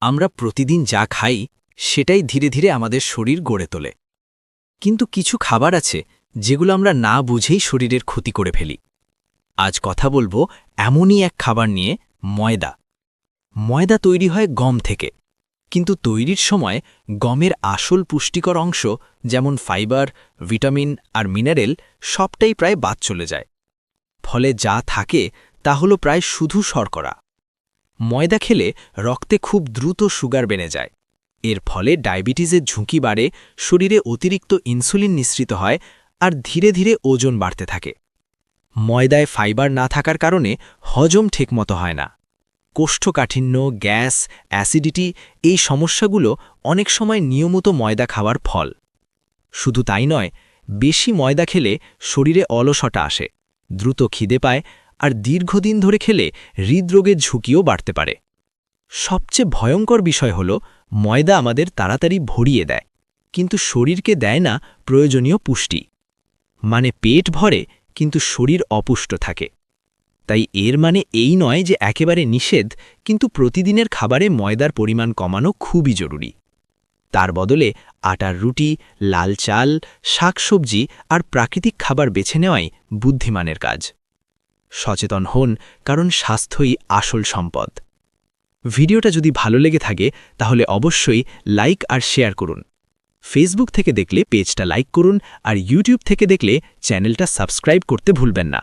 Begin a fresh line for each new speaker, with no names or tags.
আমরা প্রতিদিন যা খাই সেটাই ধীরে ধীরে আমাদের শরীর গড়ে তোলে। কিন্তু কিছু খাবার আছে যেগুলো আমরা না বুঝেই শরীরের ক্ষতি করে ফেলি। আজ কথা বলবো এমনই এক খাবার নিয়ে, ময়দা। ময়দা তৈরি হয় গম থেকে, কিন্তু তৈরির সময় গমের আসল পুষ্টিকর অংশ যেমন ফাইবার, ভিটামিন আর মিনারেল সবটাই প্রায় বাদ চলে যায়। ফলে যা থাকে তা হলো প্রায় শুধু শর্করা। ময়দা খেলে রক্তে খুব দ্রুত সুগার বেড়ে যায়। এর ফলে ডায়াবেটিসের ঝুঁকি বাড়ে, শরীরে অতিরিক্ত ইনসুলিন নিঃসৃত হয় আর ধীরে ধীরে ওজন বাড়তে থাকে। ময়দায় ফাইবার না থাকার কারণে হজম ঠিকমতো হয় না। কোষ্ঠকাঠিন্য, গ্যাস, অ্যাসিডিটি এই সমস্যাগুলো অনেক সময় নিয়মিত ময়দা খাওয়ার ফল। শুধু তাই নয়, বেশি ময়দা খেলে শরীরে অলসতা আসে, দ্রুত খিদে পায় আর দীর্ঘদিন ধরে খেলে হৃদরোগের ঝুঁকিও বাড়তে পারে। সবচেয়ে ভয়ঙ্কর বিষয় হল, ময়দা আমাদের তাড়াতাড়ি ভরিয়ে দেয়, কিন্তু শরীরকে দেয় না প্রয়োজনীয় পুষ্টি। মানে পেট ভরে কিন্তু শরীর অপুষ্ট থাকে। তাই এর মানে এই নয় যে একেবারে নিষেধ, কিন্তু প্রতিদিনের খাবারে ময়দার পরিমাণ কমানো খুবই জরুরি। তার বদলে আটার রুটি, লাল চাল, শাকসবজি আর প্রাকৃতিক খাবার বেছে নেওয়াই বুদ্ধিমানের কাজ। সচেতন হন, কারণ স্বাস্থ্যই আসল সম্পদ। ভিডিওটা যদি ভালো লেগে থাকে তাহলে অবশ্যই লাইক আর শেয়ার করুন। ফেসবুক থেকে দেখলে পেজটা লাইক করুন আর ইউটিউব থেকে দেখলে চ্যানেলটা সাবস্ক্রাইব করতে ভুলবেন না।